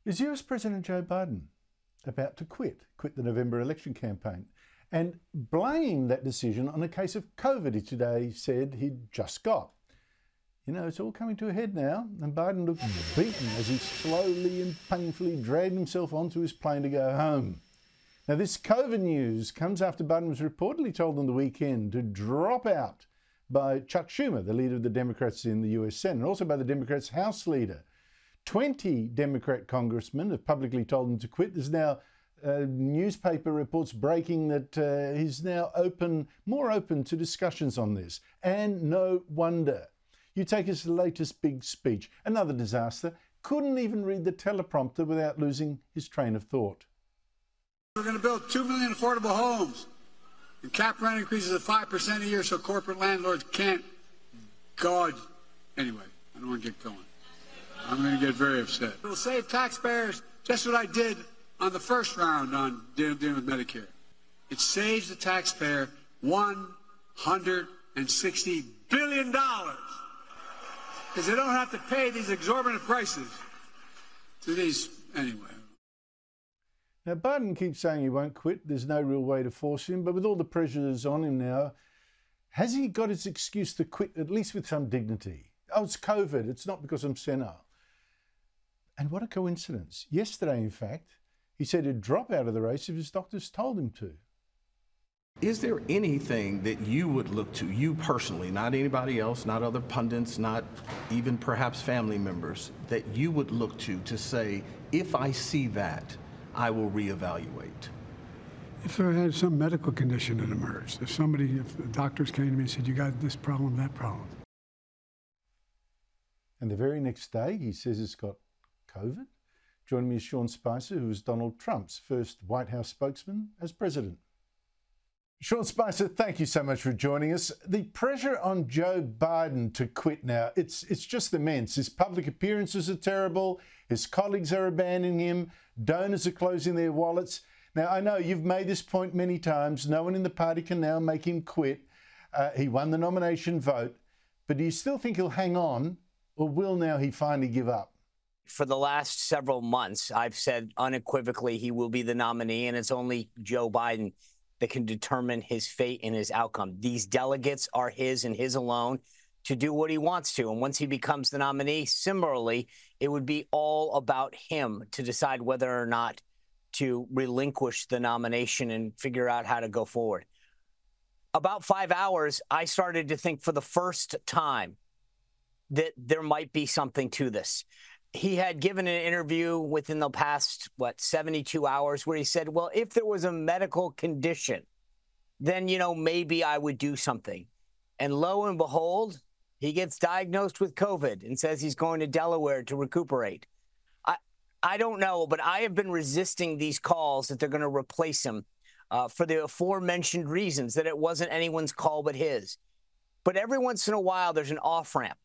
Is US President Joe Biden about to quit the November election campaign and blame that decision on a case of COVID he today said he'd just got? You know, it's all coming to a head now, and Biden looked beaten as he slowly and painfully dragged himself onto his plane to go home. Now, this COVID news comes after Biden was reportedly told on the weekend to drop out by Chuck Schumer, the leader of the Democrats in the US Senate, and also by the Democrats' House leader. 20 Democrat congressmen have publicly told him to quit. There's now newspaper reports breaking that he's now more open to discussions on this. And no wonder. You take his latest big speech, another disaster, couldn't even read the teleprompter without losing his train of thought. We're going to build 2 million affordable homes and cap rent increases of 5% a year so corporate landlords can't gouge. Anyway, I don't want to get going. I'm going to get very upset. It'll save taxpayers just what I did on the first round on dealing with Medicare. It saves the taxpayer $160 billion because they don't have to pay these exorbitant prices to these anyway. Now, Biden keeps saying he won't quit. There's no real way to force him. But with all the pressures on him now, has he got his excuse to quit, at least with some dignity? Oh, it's COVID. It's not because I'm senile. And what a coincidence. Yesterday, in fact, he said he'd drop out of the race if his doctors told him to. Is there anything that you would look to, you personally, not anybody else, not other pundits, not even perhaps family members, that you would look to say, if I see that, I will reevaluate? If there had some medical condition that emerged, if the doctors came to me and said, you got this problem, that problem. And the very next day, he says he's got COVID. Joining me is Sean Spicer, who was Donald Trump's first White House spokesman as president. Sean Spicer, thank you so much for joining us. The pressure on Joe Biden to quit now, it's just immense. His public appearances are terrible. His colleagues are abandoning him. Donors are closing their wallets. Now, I know you've made this point many times. No one in the party can now make him quit. He won the nomination vote. But do you still think he'll hang on, or will now he finally give up? For the last several months, I've said unequivocally he will be the nominee, and it's only Joe Biden that can determine his fate and his outcome. These delegates are his and his alone to do what he wants to. And once he becomes the nominee, similarly, it would be all about him to decide whether or not to relinquish the nomination and figure out how to go forward. About 5 hours, I started to think for the first time that there might be something to this. He had given an interview within the past, 72 hours where he said, well, if there was a medical condition, then, maybe I would do something. And lo and behold, he gets diagnosed with COVID and says he's going to Delaware to recuperate. I don't know, but I have been resisting these calls that they're going to replace him for the aforementioned reasons, that it wasn't anyone's call but his. But every once in a while, there's an off-ramp.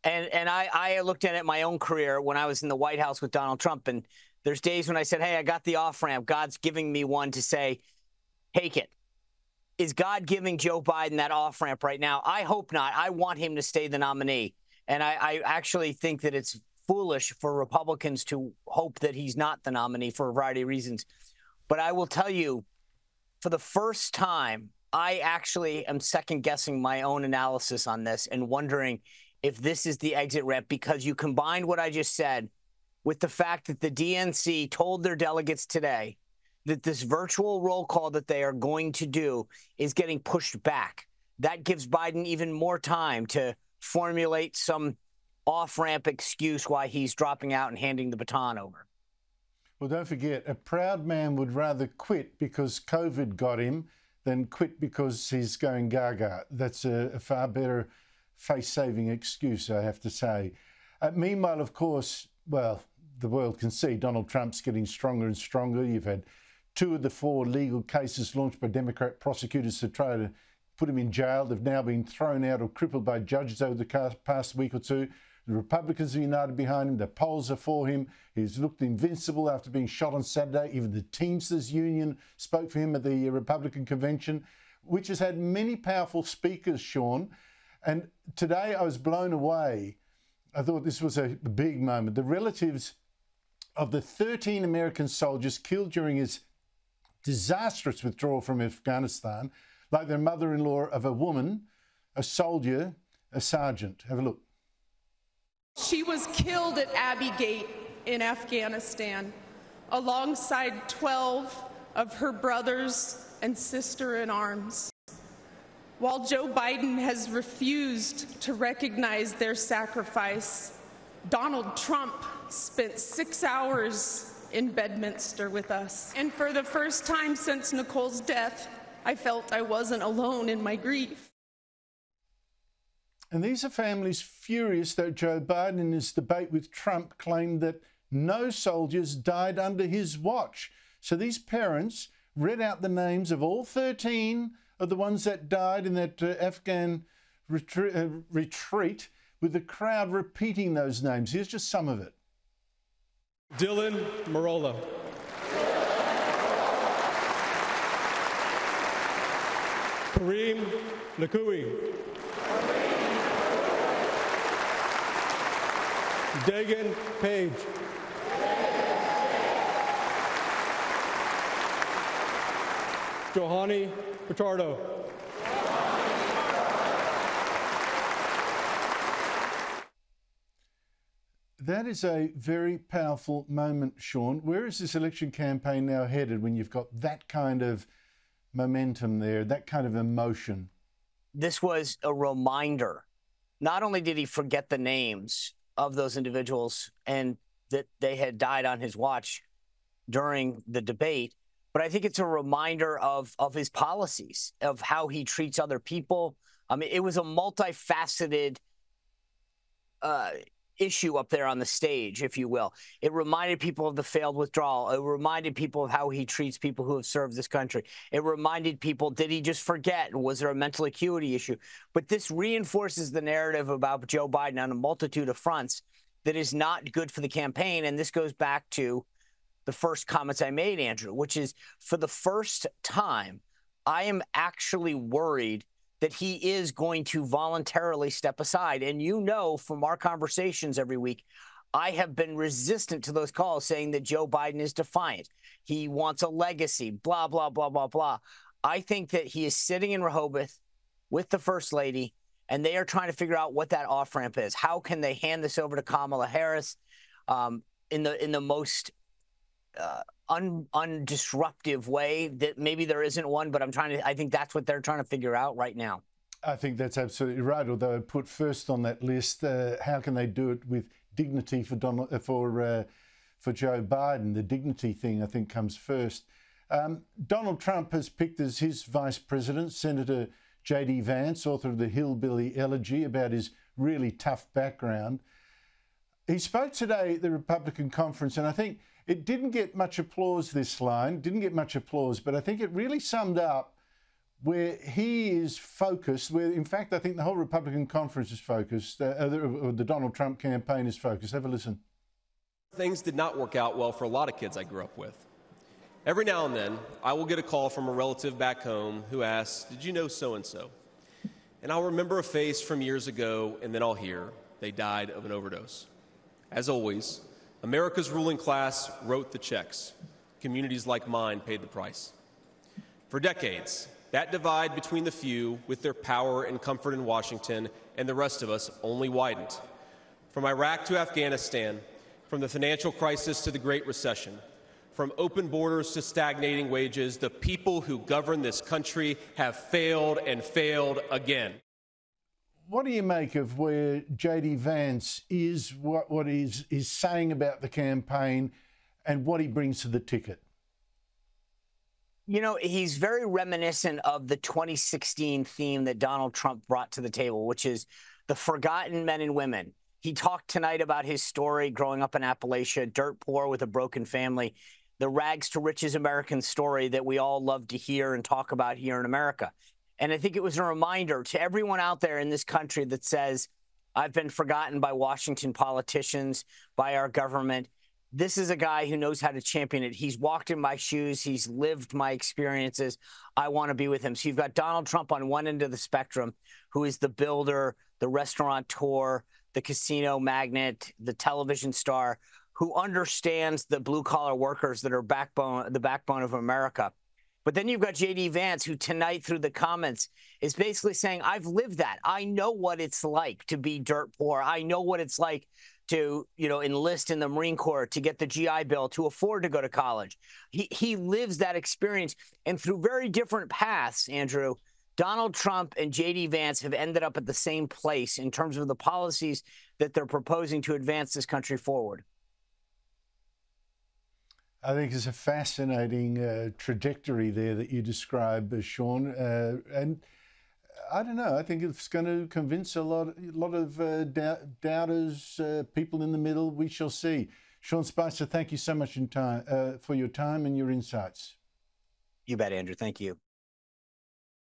And I looked at it in my own career when I was in the White House with Donald Trump, and there's days when I said, hey, I got the off-ramp. God's giving me one to say, take it. Is God giving Joe Biden that off-ramp right now? I hope not. I want him to stay the nominee. And I actually think that it's foolish for Republicans to hope that he's not the nominee for a variety of reasons. But I will tell you, for the first time, I actually am second-guessing my own analysis on this and wondering if this is the exit ramp, because you combine what I just said with the fact that the DNC told their delegates today that this virtual roll call that they are going to do is getting pushed back. That gives Biden even more time to formulate some off-ramp excuse why he's dropping out and handing the baton over. Well, don't forget, a proud man would rather quit because COVID got him than quit because he's going gaga. That's a far better face-saving excuse, I have to say. Meanwhile, of course, well, the world can see Donald Trump's getting stronger and stronger. You've had 2 of the 4 legal cases launched by Democrat prosecutors to try to put him in jail. They've now been thrown out or crippled by judges over the past week or two. The Republicans are united behind him. The polls are for him. He's looked invincible after being shot on Saturday. Even the Teamsters Union spoke for him at the Republican convention, which has had many powerful speakers, Sean. And today I was blown away. I thought this was a big moment. The relatives of the 13 American soldiers killed during his disastrous withdrawal from Afghanistan, like their mother-in-law of a woman, a soldier, a sergeant. Have a look. She was killed at Abbey Gate in Afghanistan alongside 12 of her brothers and sister-in-arms. While Joe Biden has refused to recognize their sacrifice, Donald Trump spent 6 hours in Bedminster with us. And for the first time since Nicole's death, I felt I wasn't alone in my grief. And these are families furious that Joe Biden in his debate with Trump claimed that no soldiers died under his watch. So these parents read out the names of all 13 of the ones that died in that Afghan retreat, with the crowd repeating those names. Here's just some of it. Dylan Marola. Kareem Nakui. Dagan Page. Johanny Pitardo. That is a very powerful moment, Sean. Where is this election campaign now headed when you've got that kind of momentum there, that kind of emotion? This was a reminder. Not only did he forget the names of those individuals and that they had died on his watch during the debate, but I think it's a reminder of his policies, of how he treats other people. I mean, it was a multifaceted issue up there on the stage, if you will. It reminded people of the failed withdrawal. It reminded people of how he treats people who have served this country. It reminded people, did he just forget? Was there a mental acuity issue? But this reinforces the narrative about Joe Biden on a multitude of fronts that is not good for the campaign. And this goes back to the first comments I made, Andrew, which is, for the first time, I am actually worried that he is going to voluntarily step aside. And you know, from our conversations every week, I have been resistant to those calls saying that Joe Biden is defiant. He wants a legacy, blah, blah, blah, blah, blah. I think that he is sitting in Rehoboth with the First Lady, and they are trying to figure out what that off-ramp is. How can they hand this over to Kamala Harris in the most undisruptive way that maybe there isn't one, but I think that's what they're trying to figure out right now. I think that's absolutely right. Although I put first on that list, how can they do it with dignity for Joe Biden? The dignity thing, I think, comes first. Donald Trump has picked as his vice president Senator J.D. Vance, author of the Hillbilly Elegy, about his really tough background. He spoke today at the Republican conference, and I think it didn't get much applause, this line, didn't get much applause, but I think it really summed up where he is focused, where, in fact, I think the whole Republican conference is focused, or the Donald Trump campaign is focused. Have a listen. Things did not work out well for a lot of kids I grew up with. Every now and then, I will get a call from a relative back home who asks, "Did you know so-and-so?" And I'll remember a face from years ago, and then I'll hear, "They died of an overdose." As always, America's ruling class wrote the checks. Communities like mine paid the price. For decades, that divide between the few with their power and comfort in Washington and the rest of us only widened. From Iraq to Afghanistan, from the financial crisis to the Great Recession, from open borders to stagnating wages, the people who govern this country have failed and failed again. What do you make of where J.D. Vance is, what he's saying about the campaign and what he brings to the ticket? You know, he's very reminiscent of the 2016 theme that Donald Trump brought to the table, which is the forgotten men and women. He talked tonight about his story growing up in Appalachia, dirt poor with a broken family, the rags to riches American story that we all love to hear and talk about here in America. And I think it was a reminder to everyone out there in this country that says, I've been forgotten by Washington politicians, by our government. This is a guy who knows how to champion it. He's walked in my shoes. He's lived my experiences. I want to be with him. So you've got Donald Trump on one end of the spectrum, who is the builder, the restaurateur, the casino magnate, the television star, who understands the blue-collar workers that are the backbone of America. But then you've got J.D. Vance, who tonight through the comments is basically saying, I've lived that. I know what it's like to be dirt poor. I know what it's like to, enlist in the Marine Corps, to get the GI Bill, to afford to go to college. He lives that experience. And through very different paths, Andrew, Donald Trump and J.D. Vance have ended up at the same place in terms of the policies that they're proposing to advance this country forward. I think it's a fascinating trajectory there that you describe, Sean. And I don't know, I think it's going to convince a lot of doubters, people in the middle. We shall see. Sean Spicer, thank you so much for your time and your insights. You bet, Andrew. Thank you.